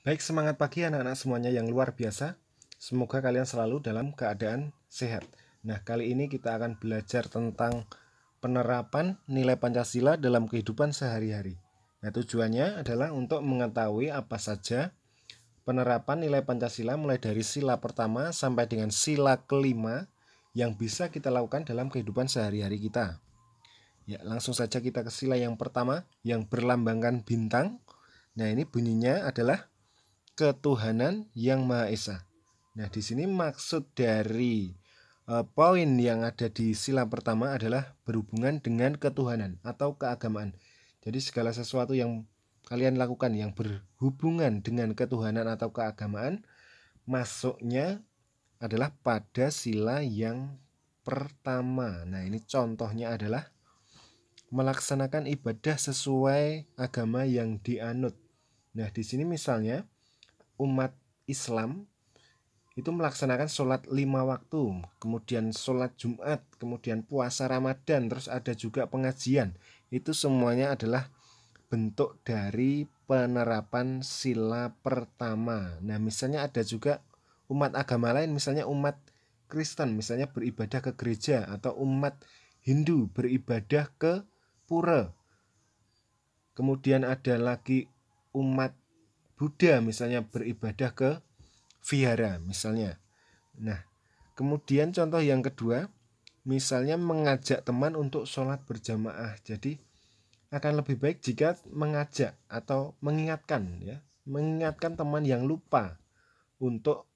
Baik, semangat pagi anak-anak semuanya yang luar biasa. Semoga kalian selalu dalam keadaan sehat. Nah, kali ini kita akan belajar tentang penerapan nilai Pancasila dalam kehidupan sehari-hari. Nah, tujuannya adalah untuk mengetahui apa saja penerapan nilai Pancasila mulai dari sila pertama sampai dengan sila kelima yang bisa kita lakukan dalam kehidupan sehari-hari kita. Ya, langsung saja kita ke sila yang pertama yang berlambangkan bintang. Nah, ini bunyinya adalah ketuhanan yang Maha Esa. Nah, di sini maksud dari poin yang ada di sila pertama adalah berhubungan dengan ketuhanan atau keagamaan. Jadi segala sesuatu yang kalian lakukan yang berhubungan dengan ketuhanan atau keagamaan masuknya adalah pada sila yang pertama. Nah, ini contohnya adalah melaksanakan ibadah sesuai agama yang dianut. Nah, di sini misalnya umat Islam itu melaksanakan sholat 5 waktu, kemudian sholat Jumat, kemudian puasa Ramadan, terus ada juga pengajian. Itu semuanya adalah bentuk dari penerapan sila pertama. Nah, misalnya ada juga umat agama lain, misalnya umat Kristen, misalnya beribadah ke gereja, atau umat Hindu beribadah ke pura. Kemudian ada lagi umat Buddha misalnya beribadah ke vihara misalnya. Nah, kemudian contoh yang kedua, misalnya mengajak teman untuk sholat berjamaah. Jadi akan lebih baik jika mengajak atau mengingatkan ya, mengingatkan teman yang lupa untuk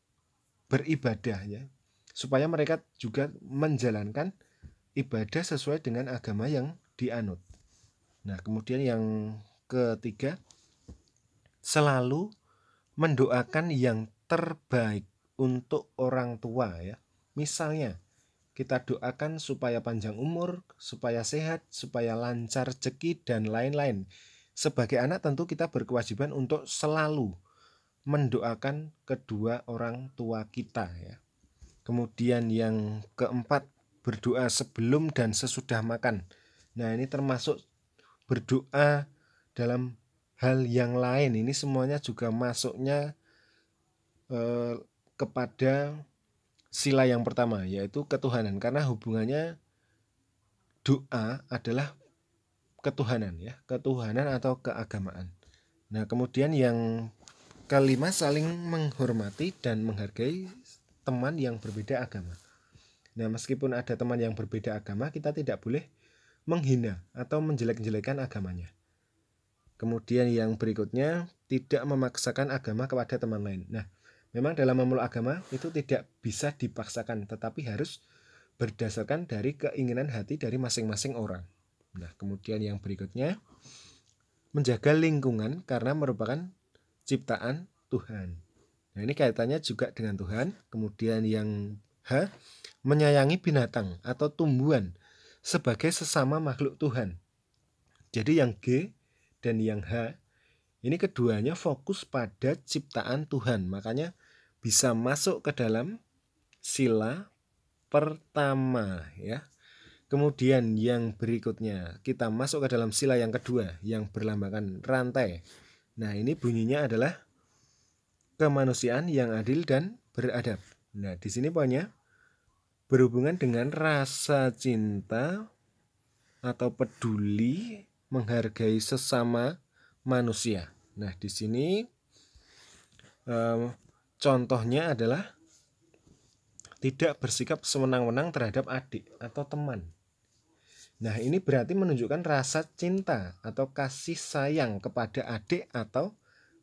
beribadah ya, supaya mereka juga menjalankan ibadah sesuai dengan agama yang dianut. Nah, kemudian yang ketiga, selalu mendoakan yang terbaik untuk orang tua ya. Misalnya, kita doakan supaya panjang umur, supaya sehat, supaya lancar rezeki dan lain-lain. Sebagai anak tentu kita berkewajiban untuk selalu mendoakan kedua orang tua kita ya. Kemudian yang keempat, berdoa sebelum dan sesudah makan. Nah, ini termasuk berdoa dalam hal yang lain. Ini semuanya juga masuknya kepada sila yang pertama, yaitu ketuhanan, karena hubungannya doa adalah ketuhanan ya, ketuhanan atau keagamaan. Nah, kemudian yang kelima, saling menghormati dan menghargai teman yang berbeda agama. Nah, meskipun ada teman yang berbeda agama, kita tidak boleh menghina atau menjelek-jelekan agamanya. Kemudian yang berikutnya, tidak memaksakan agama kepada teman lain. Nah, memang dalam memeluk agama itu tidak bisa dipaksakan, tetapi harus berdasarkan dari keinginan hati dari masing-masing orang. Nah, kemudian yang berikutnya, menjaga lingkungan karena merupakan ciptaan Tuhan. Nah, ini kaitannya juga dengan Tuhan. Kemudian yang H, menyayangi binatang atau tumbuhan sebagai sesama makhluk Tuhan. Jadi yang G dan yang H ini keduanya fokus pada ciptaan Tuhan, makanya bisa masuk ke dalam sila pertama ya. Kemudian yang berikutnya kita masuk ke dalam sila yang kedua yang berlambangkan rantai. Nah, ini bunyinya adalah kemanusiaan yang adil dan beradab. Nah, di sini poinnya berhubungan dengan rasa cinta atau peduli menghargai sesama manusia. Nah, di sini contohnya adalah tidak bersikap sewenang-wenang terhadap adik atau teman. Nah, ini berarti menunjukkan rasa cinta atau kasih sayang kepada adik atau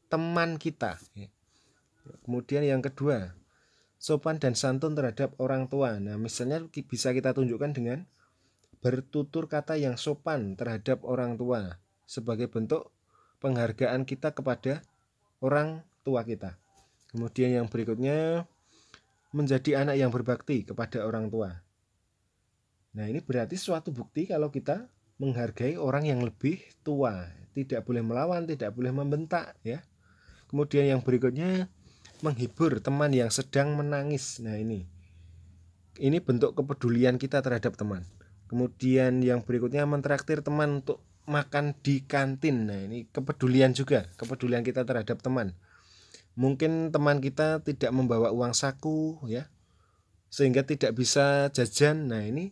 teman kita. Kemudian yang kedua, sopan dan santun terhadap orang tua. Nah, misalnya bisa kita tunjukkan dengan bertutur kata yang sopan terhadap orang tua sebagai bentuk penghargaan kita kepada orang tua kita. Kemudian yang berikutnya, menjadi anak yang berbakti kepada orang tua. Nah, ini berarti suatu bukti kalau kita menghargai orang yang lebih tua. Tidak boleh melawan, tidak boleh membentak ya. Kemudian yang berikutnya, menghibur teman yang sedang menangis. Nah, ini bentuk kepedulian kita terhadap teman. Kemudian yang berikutnya, mentraktir teman untuk makan di kantin. Nah, ini kepedulian juga, kepedulian kita terhadap teman. Mungkin teman kita tidak membawa uang saku ya, sehingga tidak bisa jajan. Nah, ini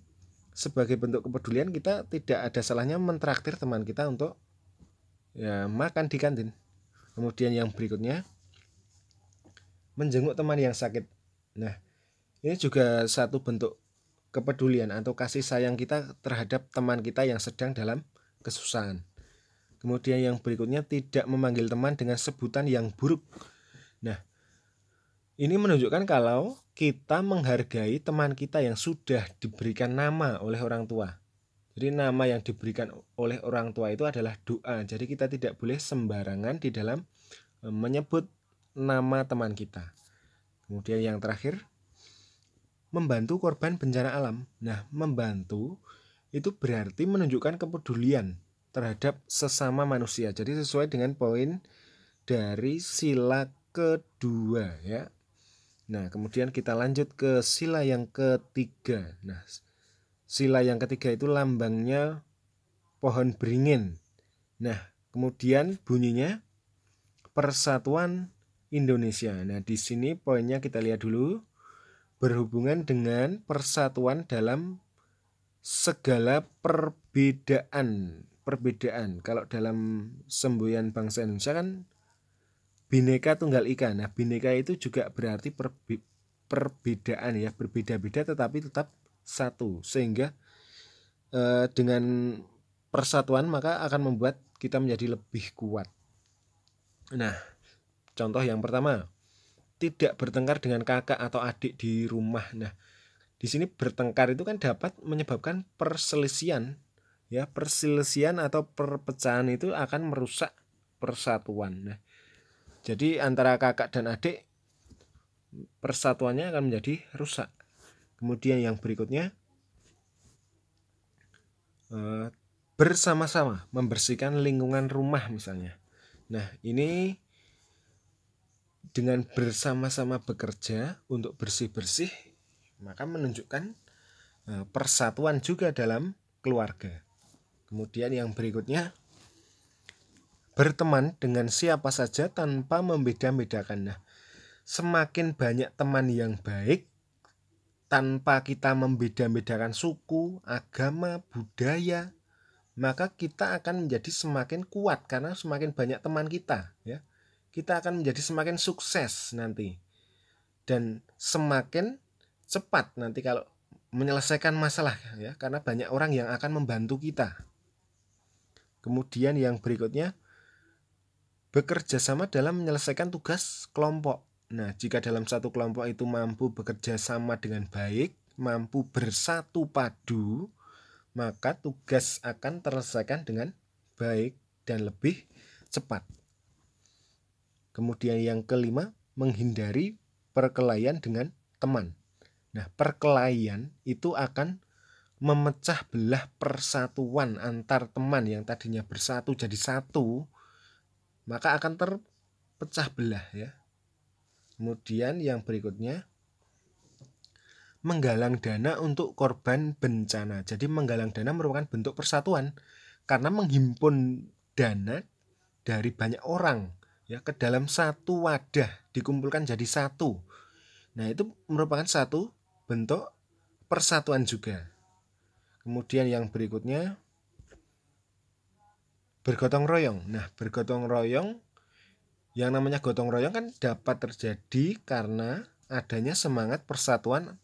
sebagai bentuk kepedulian, kita tidak ada salahnya mentraktir teman kita untuk ya makan di kantin. Kemudian yang berikutnya, menjenguk teman yang sakit. Nah, ini juga satu bentuk kepedulian atau kasih sayang kita terhadap teman kita yang sedang dalam kesusahan. Kemudian yang berikutnya, tidak memanggil teman dengan sebutan yang buruk. Nah, ini menunjukkan kalau kita menghargai teman kita yang sudah diberikan nama oleh orang tua. Jadi nama yang diberikan oleh orang tua itu adalah doa. Jadi kita tidak boleh sembarangan di dalam menyebut nama teman kita. Kemudian yang terakhir, membantu korban bencana alam. Nah, membantu itu berarti menunjukkan kepedulian terhadap sesama manusia. Jadi sesuai dengan poin dari sila kedua ya. Nah, kemudian kita lanjut ke sila yang ketiga. Nah, sila yang ketiga itu lambangnya pohon beringin. Nah, kemudian bunyinya Persatuan Indonesia. Nah, di sini poinnya kita lihat dulu. Berhubungan dengan persatuan dalam segala perbedaan. Kalau dalam semboyan bangsa Indonesia kan Bhinneka Tunggal Ika. Nah, Bhinneka itu juga berarti perbedaan ya, berbeda-beda tetapi tetap satu. Sehingga dengan persatuan maka akan membuat kita menjadi lebih kuat. Nah, contoh yang pertama, tidak bertengkar dengan kakak atau adik di rumah. Nah, di sini bertengkar itu kan dapat menyebabkan perselisihan ya, perselisihan atau perpecahan itu akan merusak persatuan. Nah, jadi antara kakak dan adik persatuannya akan menjadi rusak. Kemudian yang berikutnya, bersama-sama membersihkan lingkungan rumah misalnya. Nah, ini dengan bersama-sama bekerja untuk bersih-bersih maka menunjukkan persatuan juga dalam keluarga. Kemudian yang berikutnya, berteman dengan siapa saja tanpa membeda-bedakan. Nah, semakin banyak teman yang baik tanpa kita membeda-bedakan suku, agama, budaya, maka kita akan menjadi semakin kuat karena semakin banyak teman kita ya. Kita akan menjadi semakin sukses nanti dan semakin cepat nanti kalau menyelesaikan masalah ya, karena banyak orang yang akan membantu kita. Kemudian yang berikutnya, bekerja sama dalam menyelesaikan tugas kelompok. Nah, jika dalam satu kelompok itu mampu bekerja sama dengan baik, mampu bersatu padu, maka tugas akan terselesaikan dengan baik dan lebih cepat. Kemudian yang kelima, menghindari perkelahian dengan teman. Nah, perkelahian itu akan memecah belah persatuan antar teman yang tadinya bersatu jadi satu, maka akan terpecah belah ya. Kemudian yang berikutnya, menggalang dana untuk korban bencana. Jadi menggalang dana merupakan bentuk persatuan karena menghimpun dana dari banyak orang ya ke dalam satu wadah, dikumpulkan jadi satu. Nah, itu merupakan satu bentuk persatuan juga. Kemudian yang berikutnya, bergotong royong. Nah, bergotong royong, yang namanya gotong royong kan dapat terjadi karena adanya semangat persatuan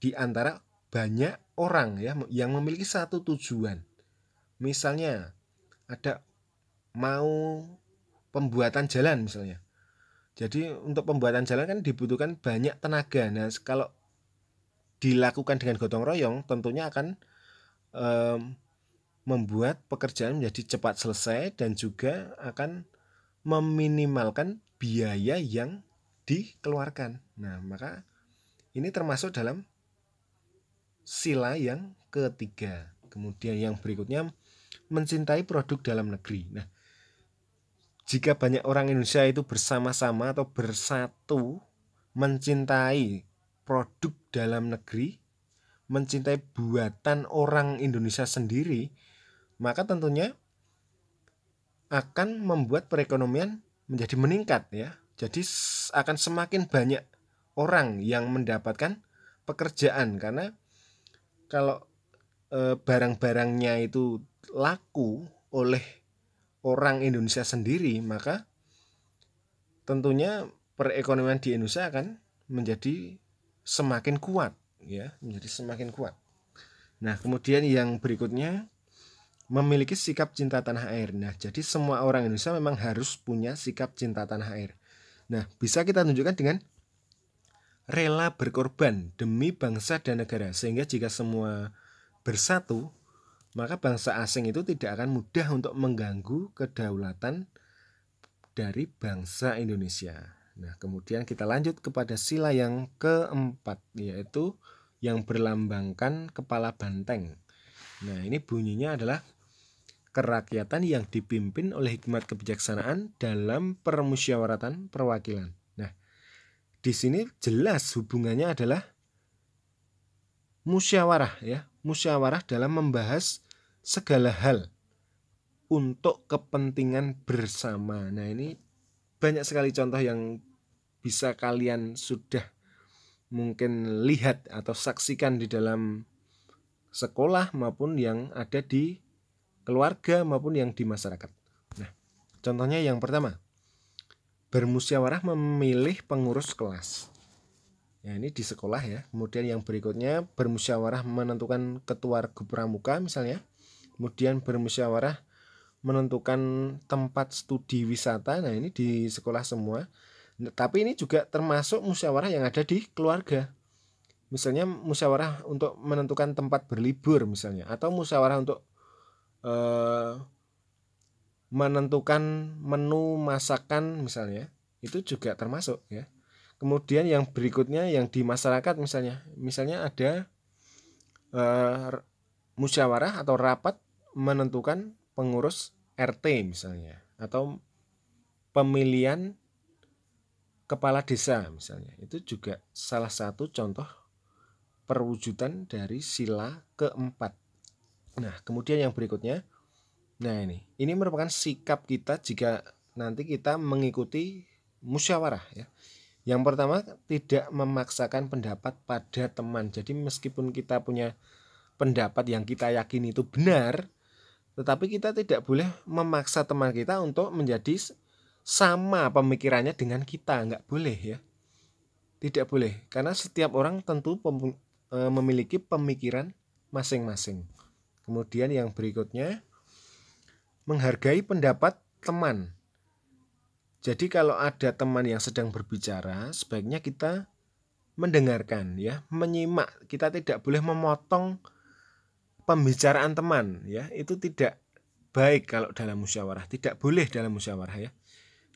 di antara banyak orang ya yang memiliki satu tujuan. Misalnya ada mau pembuatan jalan misalnya. Jadi untuk pembuatan jalan kan dibutuhkan banyak tenaga. Nah, kalau dilakukan dengan gotong royong tentunya akan membuat pekerjaan menjadi cepat selesai dan juga akan meminimalkan biaya yang dikeluarkan. Nah, maka ini termasuk dalam sila yang ketiga. Kemudian yang berikutnya, mencintai produk dalam negeri. Nah, jika banyak orang Indonesia itu bersama-sama atau bersatu mencintai produk dalam negeri, mencintai buatan orang Indonesia sendiri, maka tentunya akan membuat perekonomian menjadi meningkat ya. Jadi akan semakin banyak orang yang mendapatkan pekerjaan, karena kalau barang-barangnya itu laku oleh orang Indonesia sendiri, maka tentunya perekonomian di Indonesia akan menjadi semakin kuat, ya, menjadi semakin kuat. Nah, kemudian yang berikutnya, memiliki sikap cinta tanah air. Nah, jadi semua orang Indonesia memang harus punya sikap cinta tanah air. Nah, bisa kita tunjukkan dengan rela berkorban demi bangsa dan negara, sehingga jika semua bersatu, maka bangsa asing itu tidak akan mudah untuk mengganggu kedaulatan dari bangsa Indonesia. Nah, kemudian kita lanjut kepada sila yang keempat, yaitu yang berlambangkan kepala banteng. Nah, ini bunyinya adalah kerakyatan yang dipimpin oleh hikmat kebijaksanaan dalam permusyawaratan perwakilan. Nah, di sini jelas hubungannya adalah musyawarah, ya. Musyawarah dalam membahas segala hal untuk kepentingan bersama. Nah, ini banyak sekali contoh yang bisa kalian sudah mungkin lihat atau saksikan di dalam sekolah maupun yang ada di keluarga maupun yang di masyarakat. Nah, contohnya yang pertama, bermusyawarah memilih pengurus kelas. Ya, ini di sekolah, ya. Kemudian yang berikutnya, bermusyawarah menentukan ketua regu pramuka misalnya. Kemudian bermusyawarah menentukan tempat studi wisata. Nah, ini di sekolah semua. Nah, tapi ini juga termasuk musyawarah yang ada di keluarga. Misalnya musyawarah untuk menentukan tempat berlibur misalnya, atau musyawarah untuk menentukan menu masakan misalnya, itu juga termasuk, ya. Kemudian yang berikutnya yang di masyarakat misalnya ada musyawarah atau rapat menentukan pengurus RT misalnya, atau pemilihan kepala desa misalnya. Itu juga salah satu contoh perwujudan dari sila keempat. Nah, kemudian yang berikutnya, nah ini merupakan sikap kita jika nanti kita mengikuti musyawarah, ya. Yang pertama, tidak memaksakan pendapat pada teman. Jadi meskipun kita punya pendapat yang kita yakini itu benar, tetapi kita tidak boleh memaksa teman kita untuk menjadi sama pemikirannya dengan kita. Nggak boleh, ya. Tidak boleh, karena setiap orang tentu memiliki pemikiran masing-masing. Kemudian yang berikutnya, menghargai pendapat teman. Jadi kalau ada teman yang sedang berbicara, sebaiknya kita mendengarkan, ya, menyimak. Kita tidak boleh memotong pembicaraan teman, ya. Itu tidak baik kalau dalam musyawarah, tidak boleh dalam musyawarah, ya.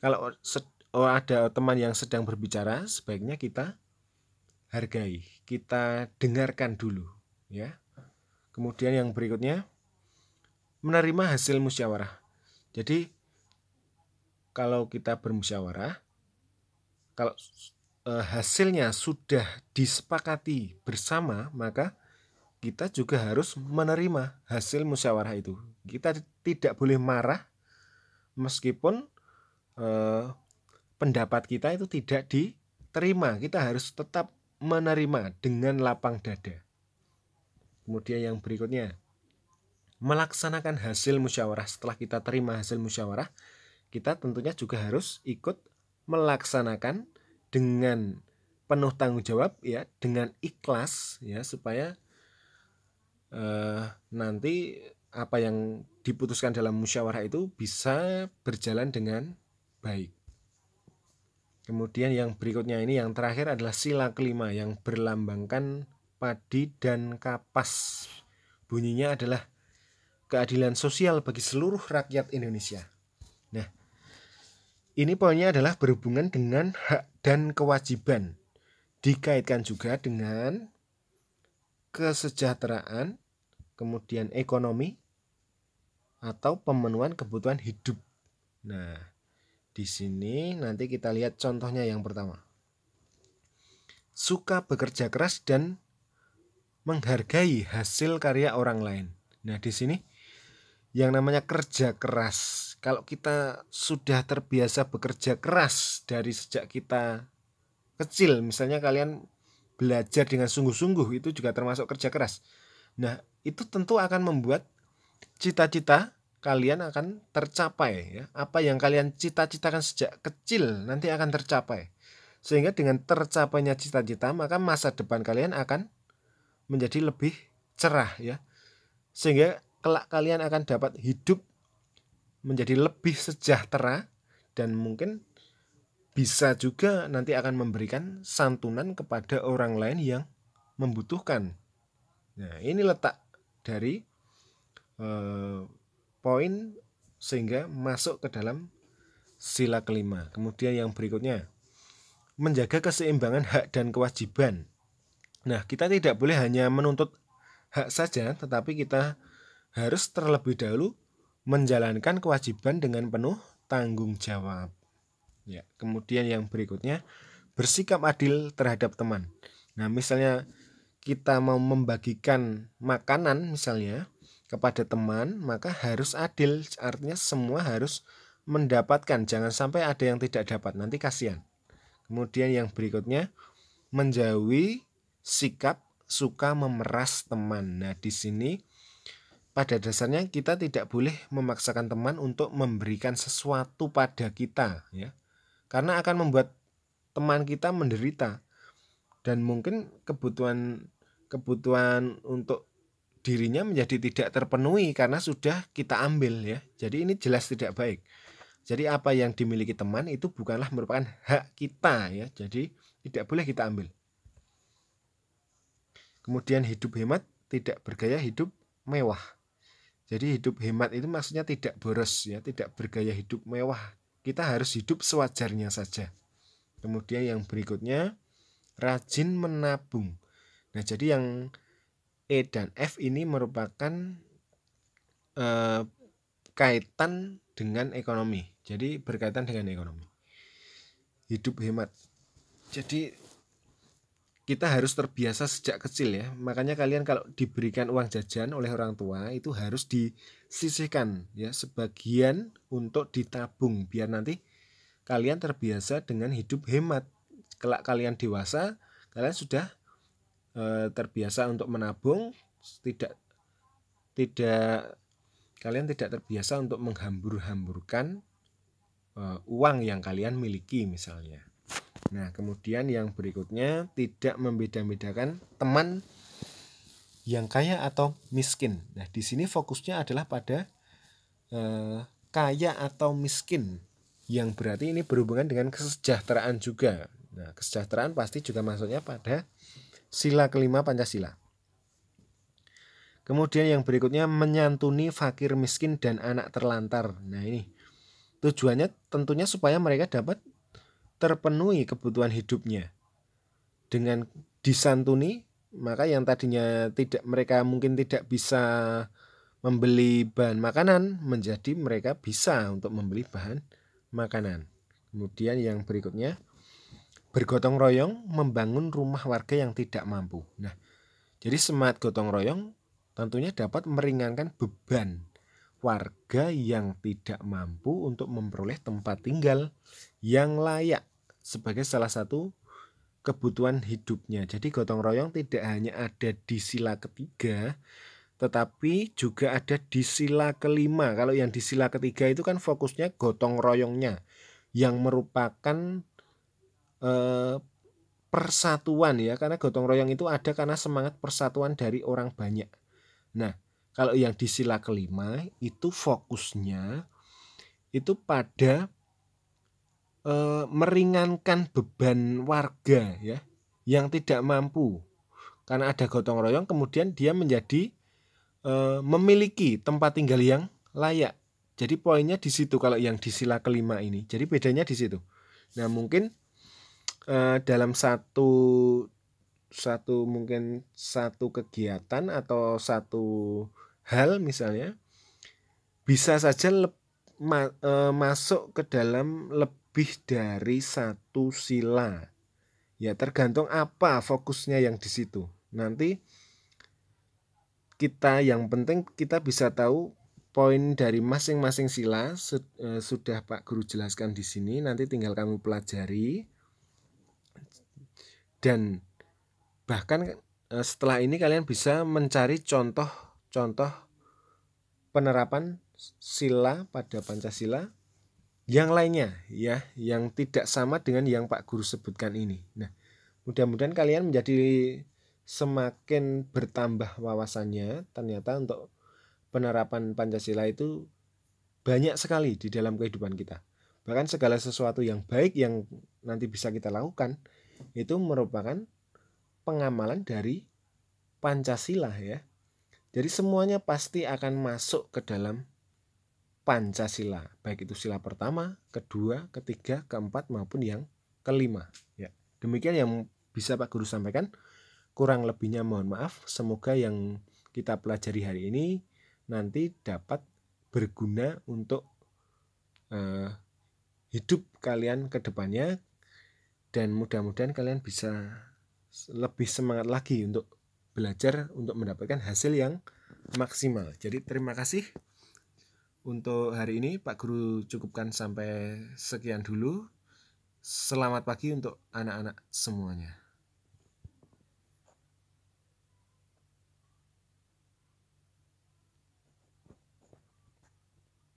Kalau ada teman yang sedang berbicara, sebaiknya kita hargai, kita dengarkan dulu, ya. Kemudian yang berikutnya, menerima hasil musyawarah. Jadi kalau kita bermusyawarah, kalau hasilnya sudah disepakati bersama, maka kita juga harus menerima hasil musyawarah itu. Kita tidak boleh marah meskipun pendapat kita itu tidak diterima. Kita harus tetap menerima dengan lapang dada. Kemudian yang berikutnya, melaksanakan hasil musyawarah. Setelah kita terima hasil musyawarah, kita tentunya juga harus ikut melaksanakan dengan penuh tanggung jawab, ya, dengan ikhlas, ya, supaya nanti apa yang diputuskan dalam musyawarah itu bisa berjalan dengan baik. Kemudian yang berikutnya ini yang terakhir adalah sila kelima yang berlambangkan padi dan kapas. Bunyinya adalah keadilan sosial bagi seluruh rakyat Indonesia. Nah, ini poinnya adalah berhubungan dengan hak dan kewajiban. Dikaitkan juga dengan kesejahteraan, kemudian ekonomi, atau pemenuhan kebutuhan hidup. Nah, di sini nanti kita lihat contohnya yang pertama. Suka bekerja keras dan menghargai hasil karya orang lain. Nah, di sini yang namanya kerja keras, Kalau kita sudah terbiasa bekerja keras dari sejak kita kecil, misalnya kalian belajar dengan sungguh-sungguh, itu juga termasuk kerja keras. Nah, itu tentu akan membuat cita-cita kalian akan tercapai, ya. Apa yang kalian cita-citakan sejak kecil nanti akan tercapai. Sehingga dengan tercapainya cita-cita, maka masa depan kalian akan menjadi lebih cerah, ya. Sehingga kelak kalian akan dapat hidup menjadi lebih sejahtera, dan mungkin bisa juga nanti akan memberikan santunan kepada orang lain yang membutuhkan. Nah, ini letak dari poin sehingga masuk ke dalam sila kelima. Kemudian yang berikutnya, menjaga keseimbangan hak dan kewajiban. Nah, kita tidak boleh hanya menuntut hak saja, tetapi kita harus terlebih dahulu menjalankan kewajiban dengan penuh tanggung jawab. Ya, kemudian yang berikutnya, bersikap adil terhadap teman. Nah, misalnya kita mau membagikan makanan misalnya kepada teman, maka harus adil, artinya semua harus mendapatkan, jangan sampai ada yang tidak dapat, nanti kasihan. Kemudian yang berikutnya, menjauhi sikap suka memeras teman. Nah, di sini pada dasarnya kita tidak boleh memaksakan teman untuk memberikan sesuatu pada kita, ya. Karena akan membuat teman kita menderita, dan mungkin kebutuhan untuk dirinya menjadi tidak terpenuhi karena sudah kita ambil, ya. Jadi ini jelas tidak baik. Jadi apa yang dimiliki teman itu bukanlah merupakan hak kita, ya. Jadi tidak boleh kita ambil. Kemudian hidup hemat, tidak bergaya hidup mewah. Jadi hidup hemat itu maksudnya tidak boros, ya, tidak bergaya hidup mewah. Kita harus hidup sewajarnya saja. Kemudian yang berikutnya, rajin menabung. Nah, jadi yang E dan F ini merupakan kaitan dengan ekonomi. Jadi berkaitan dengan ekonomi. Hidup hemat. Jadi kita harus terbiasa sejak kecil, ya. Makanya kalian kalau diberikan uang jajan oleh orang tua itu harus disisihkan, ya, sebagian untuk ditabung biar nanti kalian terbiasa dengan hidup hemat. Kelak kalian dewasa, kalian sudah terbiasa untuk menabung, kalian tidak terbiasa untuk menghambur-hamburkan uang yang kalian miliki misalnya. Nah, kemudian yang berikutnya, tidak membeda-bedakan teman yang kaya atau miskin. Nah, di sini fokusnya adalah pada kaya atau miskin, yang berarti ini berhubungan dengan kesejahteraan juga. Nah, kesejahteraan pasti juga maksudnya pada sila kelima Pancasila. Kemudian yang berikutnya, menyantuni fakir miskin dan anak terlantar. Nah, ini tujuannya tentunya supaya mereka dapat terpenuhi kebutuhan hidupnya. Dengan disantuni, maka yang tadinya mereka mungkin tidak bisa membeli bahan makanan, menjadi mereka bisa untuk membeli bahan makanan. Kemudian yang berikutnya, bergotong royong membangun rumah warga yang tidak mampu. Nah, jadi semangat gotong royong tentunya dapat meringankan beban warga yang tidak mampu untuk memperoleh tempat tinggal yang layak sebagai salah satu kebutuhan hidupnya. Jadi gotong royong tidak hanya ada di sila ketiga, tetapi juga ada di sila kelima. Kalau yang di sila ketiga itu kan fokusnya gotong royongnya, yang merupakan persatuan, ya, karena gotong royong itu ada karena semangat persatuan dari orang banyak. Nah, kalau yang di sila kelima itu fokusnya itu pada meringankan beban warga, ya, yang tidak mampu. Karena ada gotong royong, kemudian dia menjadi memiliki tempat tinggal yang layak. Jadi poinnya di situ kalau yang di sila kelima ini. Jadi bedanya di situ. Nah, mungkin dalam satu kegiatan atau satu hal misalnya bisa saja masuk ke dalam lebih dari satu sila, ya, tergantung apa fokusnya yang di situ. Nanti yang penting kita bisa tahu poin dari masing-masing sila sudah Pak Guru jelaskan di sini, nanti tinggal kamu pelajari. Dan bahkan setelah ini kalian bisa mencari contoh-contoh penerapan sila pada Pancasila yang lainnya ya, yang tidak sama dengan yang Pak Guru sebutkan ini. Nah, mudah-mudahan kalian menjadi semakin bertambah wawasannya. Ternyata untuk penerapan Pancasila itu banyak sekali di dalam kehidupan kita. Bahkan segala sesuatu yang baik yang nanti bisa kita lakukan itu merupakan pengamalan dari Pancasila ya. Jadi semuanya pasti akan masuk ke dalam Pancasila, baik itu sila pertama, kedua, ketiga, keempat maupun yang kelima ya. Demikian yang bisa Pak Guru sampaikan. Kurang lebihnya mohon maaf. Semoga yang kita pelajari hari ini nanti dapat berguna untuk hidup kalian ke depannya, dan mudah-mudahan kalian bisa lebih semangat lagi untuk belajar untuk mendapatkan hasil yang maksimal. Jadi terima kasih. Untuk hari ini Pak Guru cukupkan sampai sekian dulu. Selamat pagi untuk anak-anak semuanya.